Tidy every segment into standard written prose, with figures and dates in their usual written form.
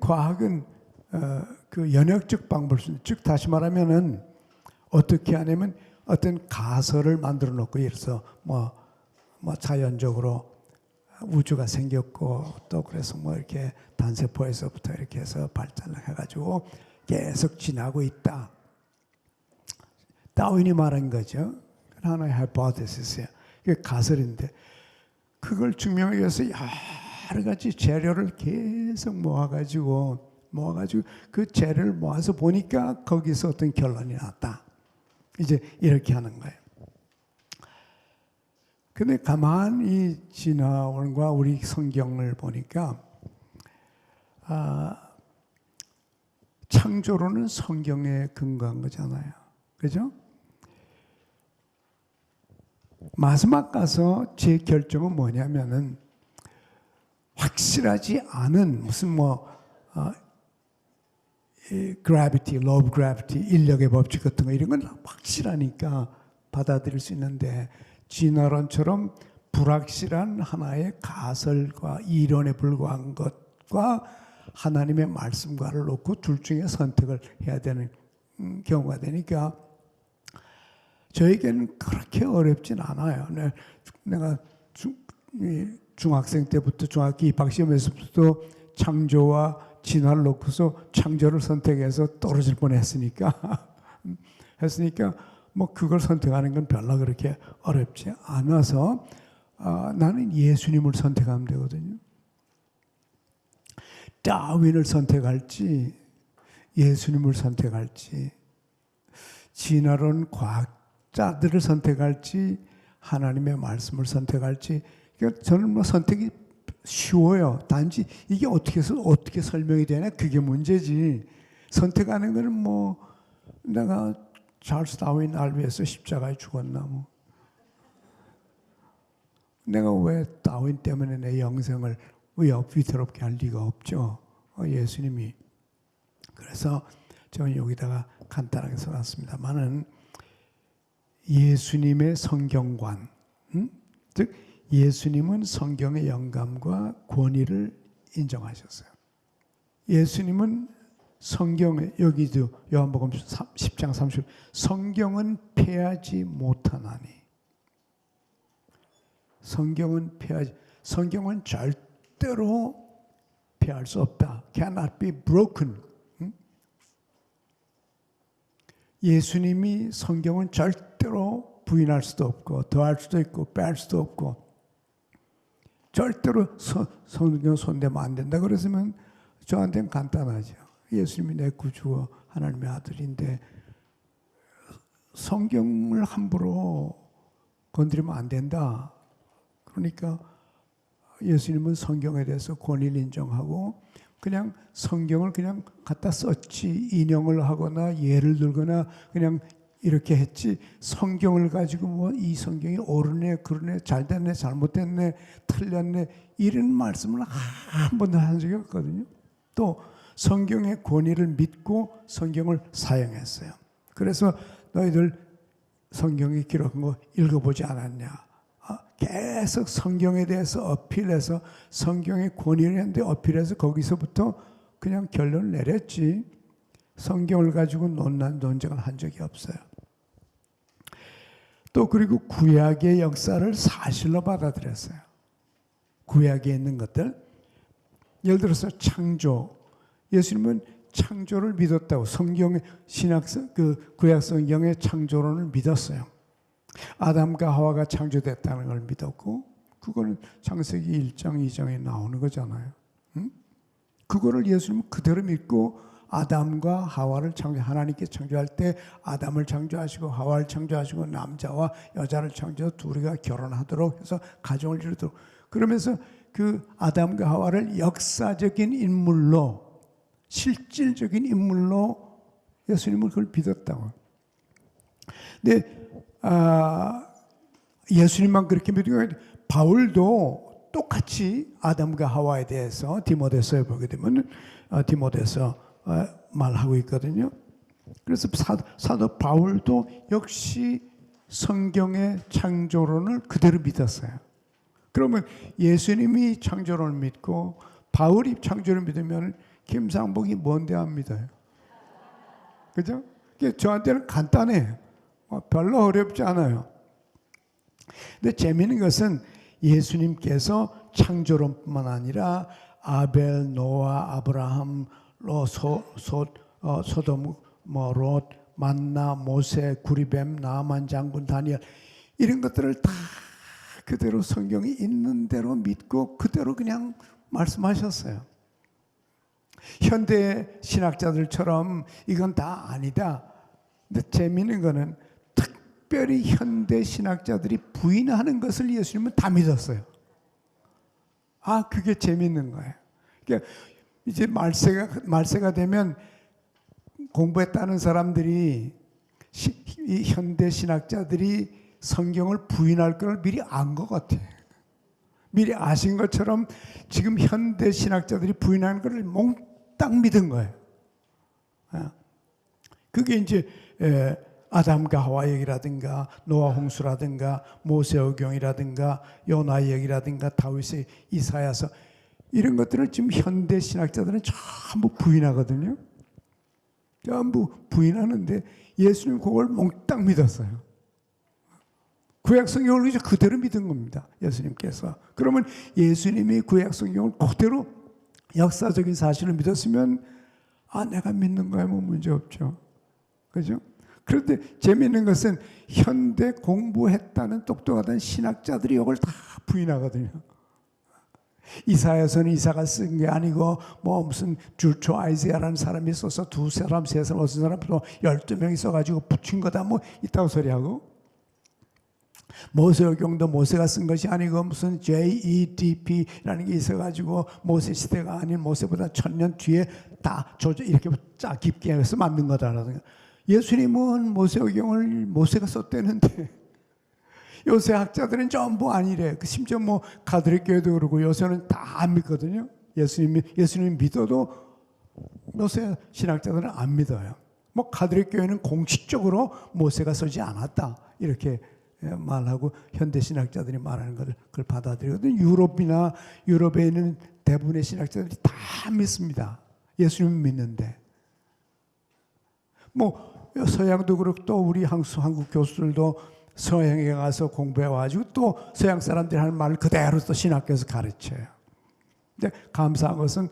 과학은 그 연역적 방법을 쓰는, 즉 다시 말하면은 어떻게 하냐면 어떤 가설을 만들어 놓고, 예를 들어서 뭐 자연적으로 우주가 생겼고 또 그래서 뭐 이렇게 단세포에서부터 이렇게 해서 발전을 해가지고 계속 지나고 있다. 다윈이 말한 거죠. 하나의 하이포테시스예요. 그게 가설인데 그걸 증명하기 위해서 여러 가지 재료를 계속 모아가지고 그 재료를 모아서 보니까 거기서 어떤 결론이 났다. 이제 이렇게 하는 거예요. 근데 가만히 진화론과 우리 성경을 보니까 창조론은 성경에 근거한 거잖아요. 그죠? 마지막 가서 제 결정은 뭐냐면은 확실하지 않은 무슨 gravity, law of gravity, 인력의 법칙 같은 거 이런 건 확실하니까 받아들일 수 있는데 진화론처럼 불확실한 하나의 가설과 이론에 불과한 것과 하나님의 말씀과를 놓고 둘 중에 선택을 해야 되는 경우가 되니까 저에게는 그렇게 어렵진 않아요. 내가 중학생 때부터 중학교 입학시험에서부터 창조와 진화를 놓고서 창조를 선택해서 떨어질 뻔했으니까 뭐 그걸 선택하는 건 별로 그렇게 어렵지 않아서 나는 예수님을 선택하면 되거든요. 다윈을 선택할지 예수님을 선택할지 진화론 과학자들을 선택할지 하나님의 말씀을 선택할지, 그러니까 저는 뭐 선택이 쉬워요. 단지 이게 어떻게 설명이 되냐 그게 문제지. 선택하는 거는 뭐 내가 찰스 다윈 날 위해서 십자가에 죽었나 뭐. 내가 왜 다윈 때문에 내 영생을 위태롭게 할 리가 없죠. 예수님이. 그래서 저는 여기다가 간단하게 써놨습니다만은 예수님의 성경관, 즉 예수님은 성경의 영감과 권위를 인정하셨어요. 예수님은 성경에, 여기도 요한복음 10장 30, 성경은 패하지 못하나니. 성경은 절대로 패할 수 없다. Cannot be broken. 예수님이 성경은 절대로 부인할 수도 없고 더할 수도 있고 뺄 수도 없고 절대로 성경 손대면 안 된다. 그랬으면 저한테는 간단하죠. 예수님이 내 구주와 하나님의 아들인데 성경을 함부로 건드리면 안 된다. 그러니까 예수님은 성경에 대해서 권위를 인정하고 그냥 성경을 그냥 갖다 썼지, 인용을 하거나 예를 들거나 그냥 이렇게 했지, 성경을 가지고 뭐 이 성경이 옳으네 그러네 잘됐네 잘못됐네 틀렸네 이런 말씀을 한 번도 한 적이 없거든요. 또 성경의 권위를 믿고 성경을 사용했어요. 그래서 너희들 성경에 기록한 거 읽어보지 않았냐. 계속 성경에 대해서 어필해서 성경의 권위를 했는데 어필해서 거기서부터 그냥 결론을 내렸지 성경을 가지고 논쟁을 한 적이 없어요. 또 그리고 구약의 역사를 사실로 받아들였어요. 구약에 있는 것들, 예를 들어서 창조, 예수님은 창조를 믿었다고 성경의 구약 성경의 창조론을 믿었어요. 아담과 하와가 창조됐다는 걸 믿었고 그거는 창세기 1장 2장에 나오는 거잖아요. 그거를 예수님은 그대로 믿고 아담과 하와를 하나님께 창조할 때 아담을 창조하시고 하와를 창조하시고 남자와 여자를 창조해서 둘이가 결혼하도록 해서 가정을 이루도록, 그러면서 그 아담과 하와를 역사적인 인물로 실질적인 인물로 예수님은 그걸 믿었다고. 근데 예수님만 그렇게 믿고 바울도 똑같이 아담과 하와에 대해서 디모데서에 보게 되면 디모데서 말하고 있거든요. 그래서 사도 바울도 역시 성경의 창조론을 그대로 믿었어요. 그러면 예수님이 창조론을 믿고 바울이 창조를 믿으면 김상복이 뭔데 안 믿어요? 그죠? 저한테는 간단해요. 별로 어렵지 않아요. 근데 재미있는 것은 예수님께서 창조론뿐만 아니라 아벨, 노아, 아브라함, 소돔, 롯, 만나, 모세, 구리뱀, 나만 장군, 다니엘 이런 것들을 다 그대로 성경이 있는 대로 믿고 그대로 그냥 말씀하셨어요. 현대 신학자들처럼 이건 다 아니다. 근데 재미있는 거는 특별히 현대 신학자들이 부인하는 것을 예수님은 다 믿었어요. 그게 재미있는 거예요. 그러니까 이제 말세가 되면 공부했다는 사람들이 이 현대 신학자들이 성경을 부인할 걸 미리 안 것 같아요. 미리 아신 것처럼 지금 현대 신학자들이 부인하는 것을 몽땅 믿은 거예요. 그게 이제 아담과 하와 얘기라든가 노아 홍수라든가 모세오경이라든가 요나 얘기라든가 다윗의 이사야서 이런 것들을 지금 현대 신학자들은 전부 부인하거든요. 전부 부인하는데 예수님 그걸 몽땅 믿었어요. 구약 성경을 그대로 믿은 겁니다. 예수님께서. 그러면 예수님이 구약 성경을 그대로 역사적인 사실을 믿었으면 내가 믿는 거야 뭐 문제 없죠. 그죠? 그런데 재미있는 것은 현대 공부했다는 똑똑하다는 신학자들이 이걸 다 부인하거든요. 이사야서는 이사가 쓴 게 아니고 뭐 무슨 주초 아이세아라는 사람이 써서 두 사람 세 사람 어떤 사람 또 12명이 써가지고 붙인 거다 뭐 있다고 소리하고 모세오경도 모세가 쓴 것이 아니고 무슨 JEDP라는 게 있어가지고 모세 시대가 아닌 모세보다 1000년 뒤에 다 조져 이렇게 짜 깊게 해서 만든 거다라든가 예수님은 모세오경을 모세가 썼대는데 요새 학자들은 전부 아니래. 심지어 뭐 가톨릭 교회도 그러고 요새는 다 안 믿거든요. 예수님 믿어도 요새 신학자들은 안 믿어요. 뭐 가톨릭 교회는 공식적으로 모세가 쓰지 않았다 이렇게 말하고 현대 신학자들이 말하는 그걸 받아들이거든요. 유럽에 있는 대부분의 신학자들이 다 믿습니다. 예수님 믿는데 뭐 서양도 그렇고 또 우리 한국 교수들도 서양에 가서 공부해가지고 또 서양 사람들이 하는 말을 그대로 또 신학교에서 가르쳐요. 근데 감사한 것은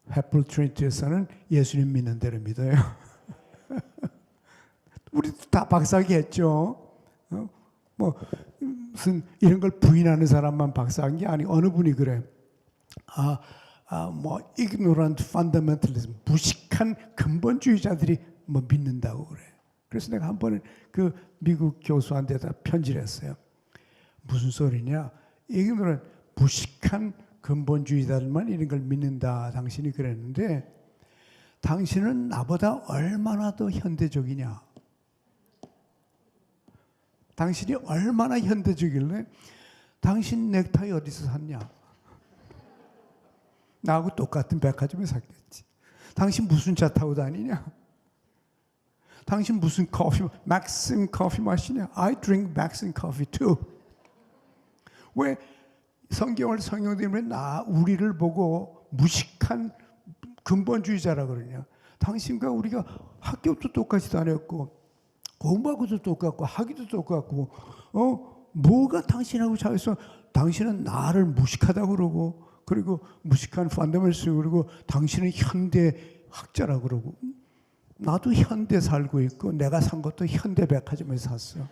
횃불 트리니티에서는 예수님 믿는 대로 믿어요. 우리도 다 박사학위 했죠. 뭐 무슨 이런 걸 부인하는 사람만 박사한 게 아니고 어느 분이 그래. 뭐 ignorant fundamentalism 무식한 근본주의자들이 뭐 믿는다고 그래. 그래서 내가 한 번은 그 미국 교수한테다 편지를 했어요. 무슨 소리냐? 이거는 무식한 근본주의자들만 이런 걸 믿는다. 당신이 그랬는데 당신은 나보다 얼마나 더 현대적이냐? 당신이 얼마나 현대적일래? 당신 넥타이 어디서 샀냐? 나하고 똑같은 백화점에 샀겠지. 당신 무슨 차 타고 다니냐? 당신 무슨 커피, 맥심 커피 마시냐? I drink Maxim coffee too. 왜 성경들이 우리를 보고 무식한 근본주의자라 그러냐? 당신과 우리가 학교도 똑같이 다녔고 공부하고도 똑같고 하기도 똑같고 뭐가 당신하고 차이서 당신은 나를 무식하다고 그러고 그리고 무식한 펀더멘털스 그러고 당신은 현대 학자라고 그러고 나도 현대 살고 있고 내가 산 것도 현대 백화점에서 샀어.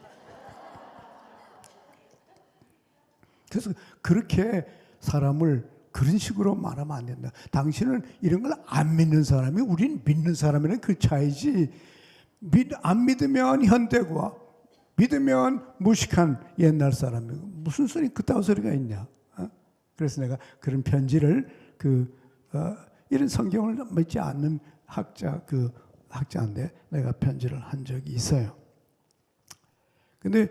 그래서 그렇게 사람을 그런 식으로 말하면 안 된다. 당신은 이런 걸 안 믿는 사람이 우리는 믿는 사람이랑 그 차이지. 안 믿으면 현대고 믿으면 무식한 옛날 사람이고 무슨 소리 그따위 소리가 있냐. 그래서 내가 그런 편지를 이런 성경을 믿지 않는 학자인데 내가 편지를 한 적이 있어요. 근데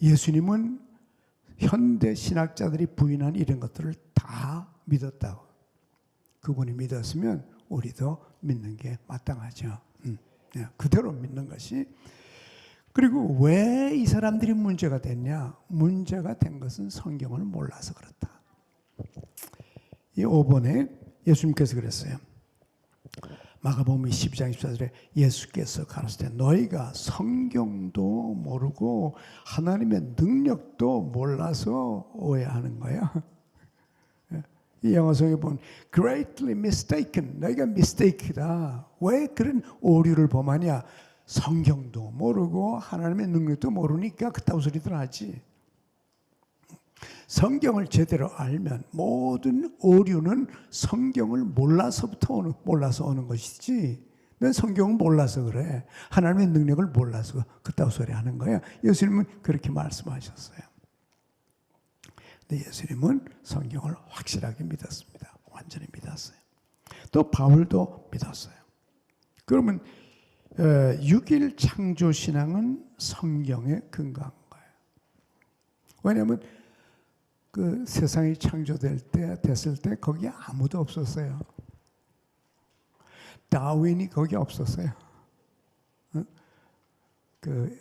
예수님은 현대 신학자들이 부인한 이런 것들을 다 믿었다고. 그분이 믿었으면 우리도 믿는 게 마땅하죠. 그대로 믿는 것이. 그리고 왜 이 사람들이 문제가 됐냐? 문제가 된 것은 성경을 몰라서 그렇다. 이 5번에 예수님께서 그랬어요. 마가복음 12장 24절에 예수께서 가라사대 너희가 성경도 모르고 하나님의 능력도 몰라서 오해하는 거야. 이 영어성에 보면 greatly mistaken, 너희가 mistake다. 왜 그런 오류를 범하냐? 성경도 모르고 하나님의 능력도 모르니까 그따위 소리들 하지. 성경을 제대로 알면 모든 오류는 성경을 몰라서 오는 것이지. 넌 성경을 몰라서 그래. 하나님의 능력을 몰라서 그따위 소리 하는 거야. 예수님은 그렇게 말씀하셨어요. 근데 예수님은 성경을 확실하게 믿었습니다. 완전히 믿었어요. 또 바울도 믿었어요. 그러면 6일 창조신앙은 성경에 근거한 거예요. 왜냐하면 그 세상이 됐을 때 거기에 아무도 없었어요. 다윈이 거기 없었어요. 그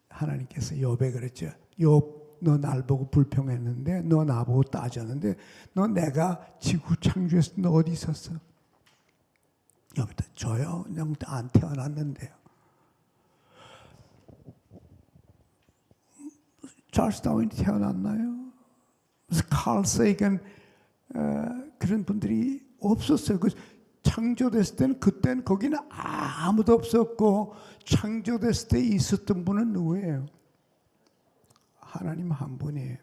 하나님께서 욥에 그랬죠. 욥, 너 날 보고 불평했는데, 너 나보고 따졌는데, 너 내가 지구 창조했을 때 너 어디 있었어? 욥이 저요? 그냥 안 태어났는데요. 찰스 다윈이 태어났나요? 칼 세이건 그런 분들이 없었어요. 그 창조됐을 때는 그때는 거기는 아무도 없었고 창조됐을 때 있었던 분은 누구예요? 하나님 한 분이에요.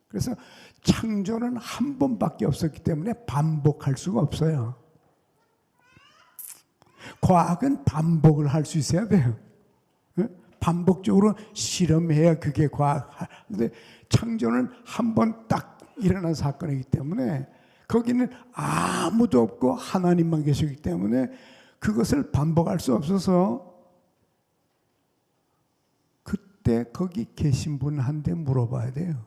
그래서 창조는 한 번밖에 없었기 때문에 반복할 수가 없어요. 과학은 반복을 할 수 있어야 돼요. 반복적으로 실험해야 그게 과학. 근데 창조는 한 번 딱 일어난 사건이기 때문에 거기는 아무도 없고 하나님만 계시기 때문에 그것을 반복할 수 없어서 그때 거기 계신 분한테 물어봐야 돼요.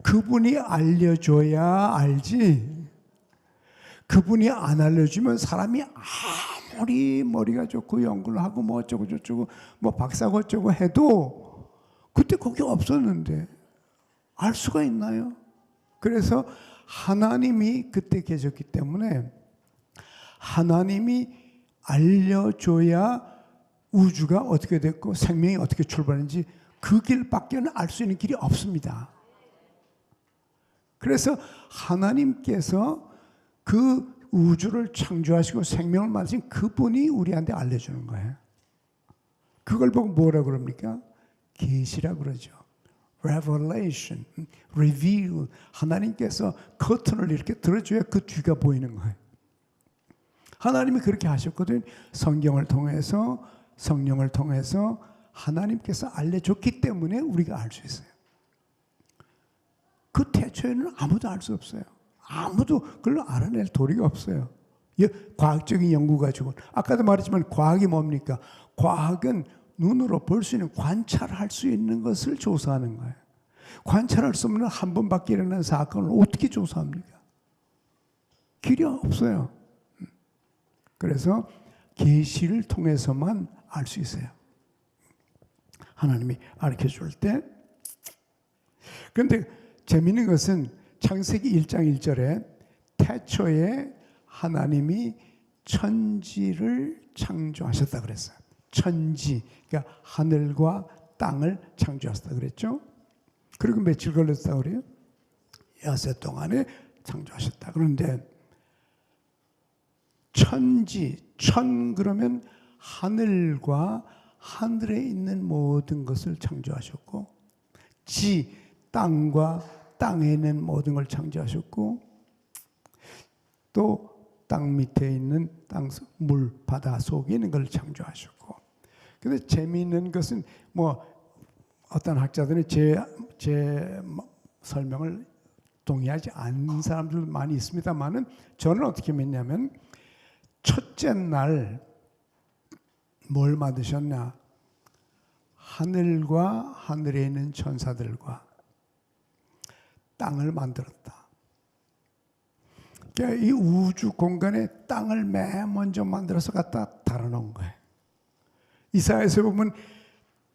그분이 알려줘야 알지. 그분이 안 알려주면 사람이 아무리 머리가 좋고 연구를 하고 뭐 어쩌고 저쩌고 뭐 박사고 어쩌고 해도 그때 거기 없었는데 알 수가 있나요? 그래서 하나님이 그때 계셨기 때문에 하나님이 알려줘야 우주가 어떻게 됐고 생명이 어떻게 출발했는지 그 길밖에는 알 수 있는 길이 없습니다. 그래서 하나님께서 그 우주를 창조하시고 생명을 만드신 그분이 우리한테 알려주는 거예요. 그걸 보고 뭐라 그럽니까? 계시라 그러죠. Revelation, reveal. 하나님께서 커튼을 이렇게 들어줘야 그 뒤가 보이는 거예요. 하나님이 그렇게 하셨거든요. 성경을 통해서 성령을 통해서 하나님께서 알려줬기 때문에 우리가 알 수 있어요. 그 태초에는 아무도 알 수 없어요. 아무도 그걸 알아낼 도리가 없어요. 과학적인 연구 가지고. 아까도 말했지만 과학이 뭡니까? 과학은 눈으로 볼 수 있는 관찰할 수 있는 것을 조사하는 거예요. 관찰할 수 없는 한 번밖에 일어나는 사건을 어떻게 조사합니까? 길이 없어요. 그래서 계시를 통해서만 알 수 있어요. 하나님이 가르쳐 줄 때. 그런데 재미있는 것은 창세기 1장 1절에 태초에 하나님이 천지를 창조하셨다 그랬어요. 천지, 그러니까 하늘과 땅을 창조하셨다 그랬죠. 그리고 며칠 걸렸다고 그래요? 여섯 동안에 창조하셨다. 그런데 천지, 천 그러면 하늘과 하늘에 있는 모든 것을 창조하셨고, 지, 땅과 땅에 있는 모든 걸 창조하셨고, 또 땅 밑에 있는 물, 바다 속에 있는 걸 창조하셨고. 근데 재미있는 것은 뭐 어떤 학자들은 제 설명을 동의하지 않는 사람들도 많이 있습니다만은 저는 어떻게 믿냐면 첫째 날 뭘 만드셨냐? 하늘과 하늘에 있는 천사들과 땅을 만들었다. 그러니까 이 우주 공간에 땅을 맨 먼저 만들어서 갖다 달아놓은 거예요. 이사야에서 보면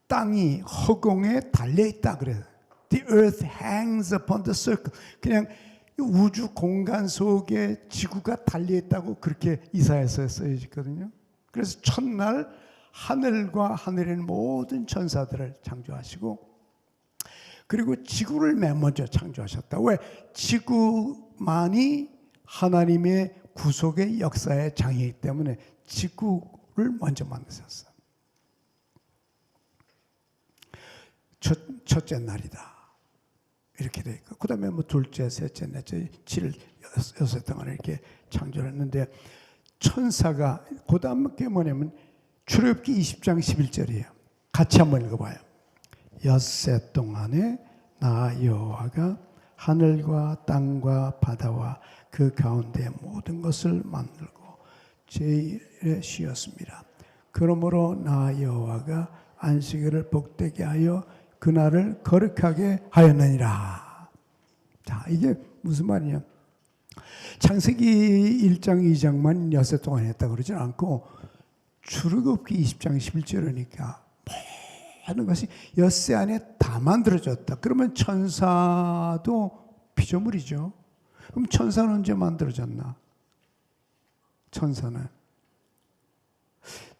땅이 허공에 달려있다 그래요. The earth hangs upon the circle. 그냥 우주 공간 속에 지구가 달려있다고 그렇게 이사야서에 써있거든요. 그래서 첫날 하늘과 하늘에 있는 모든 천사들을 창조하시고, 그리고 지구를 맨 먼저 창조하셨다. 왜? 지구만이 하나님의 구속의 역사의 장이기 때문에 지구를 먼저 만드셨어요. 첫째 날이다. 이렇게 돼 있고, 그 다음에 뭐 둘째, 셋째, 넷째, 7, 6 동안 이렇게 창조를 했는데, 천사가, 그 다음 게 뭐냐면 출애굽기 20장 11절이에요. 같이 한번 읽어봐요. 엿새 동안에 나 여호와가 하늘과 땅과 바다와 그 가운데 모든 것을 만들고 제1에 쉬었습니다. 그러므로 나 여호와가 안식일을 복되게 하여 그날을 거룩하게 하였느니라. 자, 이게 무슨 말이냐? 창세기 1장 2장만 엿새 동안 했다 그러지 않고 출애굽기 20장 11절이니까 모든 것이 엿새 안에 다 만들어졌다. 그러면 천사도 피조물이죠. 그럼 천사는 언제 만들어졌나? 천사는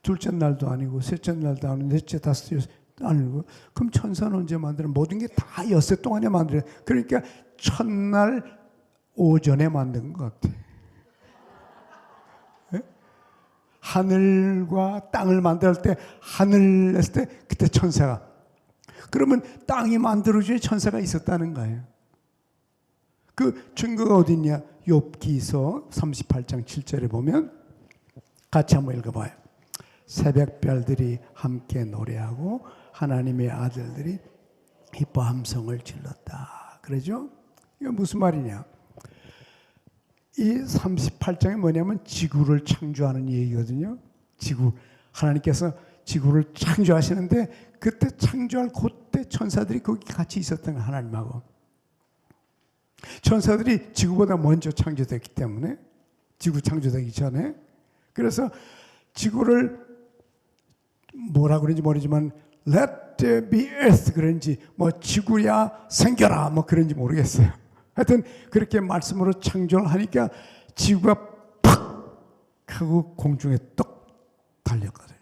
둘째 날도 아니고 셋째 날도 아니고 넷째, 다섯째, 여섯 아니고, 그럼 천사는 언제 만들어? 모든 게 다 엿새 동안에 만들어. 그러니까 첫날 오전에 만든 것 같아. 네? 하늘과 땅을 만들 때, 하늘 냈을 때 그때 천사가, 그러면 땅이 만들어져야 천사가 있었다는 거예요. 그 증거가 어디 있냐? 욥기서 38장 7절에 보면 같이 한번 읽어봐요. 새벽별들이 함께 노래하고 하나님의 아들들이 기뻐 함성을 질렀다. 그러죠? 이거 무슨 말이냐? 이 38장이 뭐냐면 지구를 창조하는 얘기거든요. 지구. 하나님께서 지구를 창조하시는데 그때 창조할 그때 천사들이 거기 같이 있었던 거예요. 하나님하고. 천사들이 지구보다 먼저 창조됐기 때문에, 지구 창조되기 전에. 그래서 지구를 뭐라 그런지 모르지만 Let there be earth 그런지 뭐 지구야 생겨라 뭐 그런지 모르겠어요. 하여튼 그렇게 말씀으로 창조를 하니까 지구가 팍 하고 공중에 똑 달렸거든요.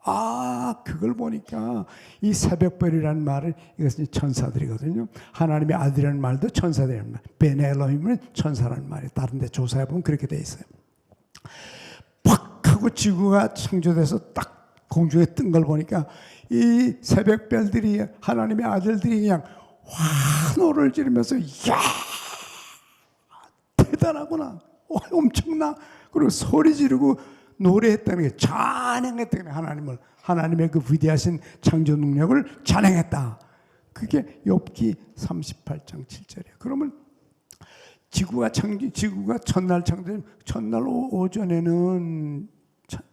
아, 그걸 보니까 이 새벽별이라는 말은 이것은 천사들이거든요. 하나님의 아들이라는 말도 천사들이라는 말. 베네엘로힘은 천사라는 말이에요. 다른 데 조사해 보면 그렇게 돼 있어요. 팍 하고 지구가 창조돼서 딱 공중에 뜬 걸 보니까 이 새벽별들이, 하나님의 아들들이 그냥 환호를 지르면서 이야 대단하구나, 엄청나, 그리고 소리 지르고 노래했다는 게, 찬양했다는 게, 하나님의 그 위대하신 창조 능력을 찬양했다. 그게 욥기 38장 7절이에요. 그러면 지구가 첫날 오전에는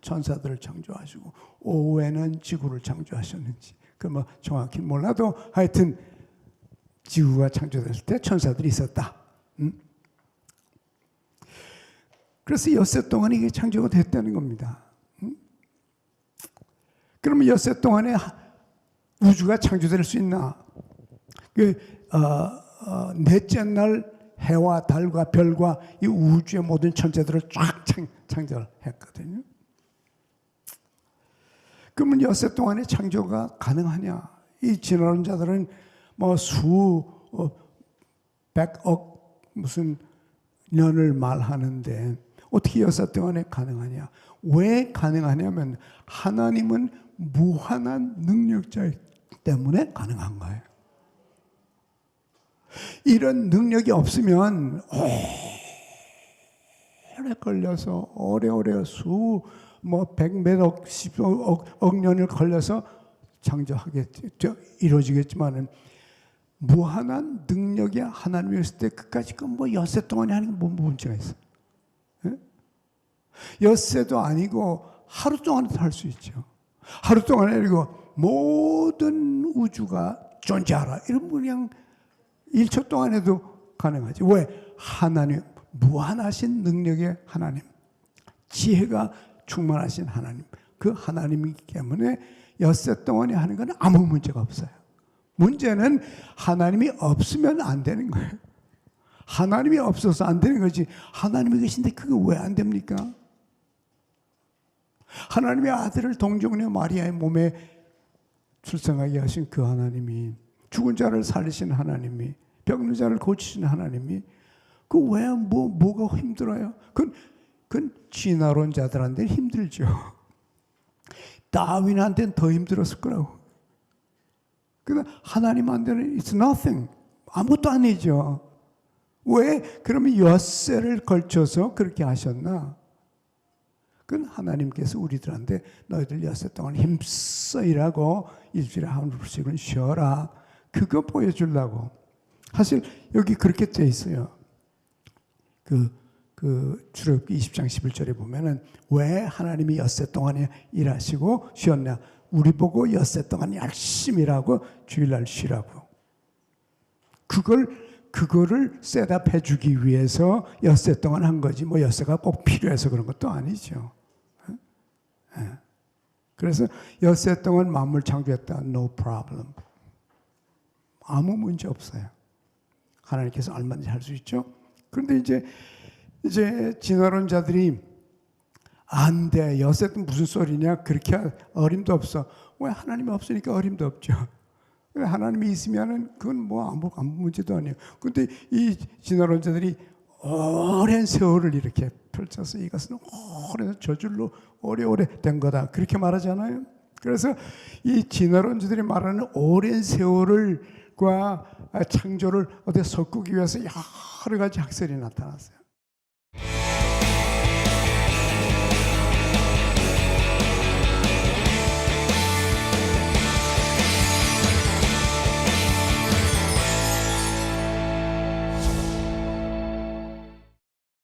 천사들을 창조하시고 오후에는 지구를 창조하셨는지 그 뭐 정확히 몰라도 하여튼 지구가 창조됐을 때 천사들이 있었다. 그래서 엿새 동안에 이게 창조가 됐다는 겁니다. 그러면 엿새 동안에 우주가 창조될 수 있나? 넷째 날 해와 달과 별과 이 우주의 모든 천체들을 쫙 창조를 했거든요. 그러면 엿새 동안에 창조가 가능하냐? 이 진화론자들은 뭐 백억 무슨 년을 말하는데 어떻게 엿새 동안에 가능하냐? 왜 가능하냐면 하나님은 무한한 능력자이기 때문에 가능한 거예요. 이런 능력이 없으면 오래 걸려서 오래오래 백몇억, 10억 년을 걸려서 창조하겠죠. 이루어지겠지만은 무한한 능력이 하나님이 있을 때 그까지 엿새 동안에 하는 게 뭐 문제가 있어요? 예? 엿새도 아니고 하루 동안에도 할 수 있죠. 하루 동안에 그리고 모든 우주가 존재하라. 이런 그냥 1초 동안에도 가능하지. 왜? 하나님, 무한하신 능력의 하나님, 지혜가 충만하신 하나님, 그 하나님이기 때문에 엿새 동안에 하는 건 아무 문제가 없어요. 문제는 하나님이 없으면 안 되는 거예요. 하나님이 없어서 안 되는 거지. 하나님이 계신데 그게 왜 안 됩니까? 하나님의 아들을 동정녀 마리아의 몸에 출생하게 하신 그 하나님이, 죽은 자를 살리신 하나님이, 병든 자를 고치신 하나님이, 그 왜 뭐가 힘들어요? 그건 진화론 자들한테는 힘들죠. 다윈한테는 더 힘들었을 거라고. 그러나 하나님한테는 it's nothing. 아무것도 아니죠. 왜 그러면 엿새를 걸쳐서 그렇게 하셨나? 그건 하나님께서 우리들한테 너희들 엿새 동안 힘써 일하고 일주일에 한 번씩은 쉬어라. 그거 보여주려고. 사실 여기 그렇게 돼 있어요. 출애굽기 20장 11절에 보면은 왜 하나님이 엿새 동안에 일하시고 쉬었냐? 우리 보고 엿새 동안 열심히 일하고 주일날 쉬라고. 그거를 셋업해 주기 위해서 엿새 동안 한 거지. 뭐 엿새가 꼭 필요해서 그런 것도 아니죠. 그래서 엿새 동안 만물 창조했다. No problem. 아무 문제 없어요. 하나님께서 얼마든지 할 수 있죠. 그런데 이제 진화론자들이 안 돼. 엿새는 무슨 소리냐? 그렇게 어림도 없어. 왜 하나님이 없으니까 어림도 없죠. 하나님이 있으면은 그건 뭐 아무 문제도 아니에요. 근데 이 진화론자들이 오랜 세월을 이렇게 펼쳐서 이것은 오랜 저줄로 오래오래 된 거다. 그렇게 말하잖아요. 그래서 이 진화론자들이 말하는 오랜 세월과 창조를 어디 섞기 위해서 여러 가지 학설이 나타났어요.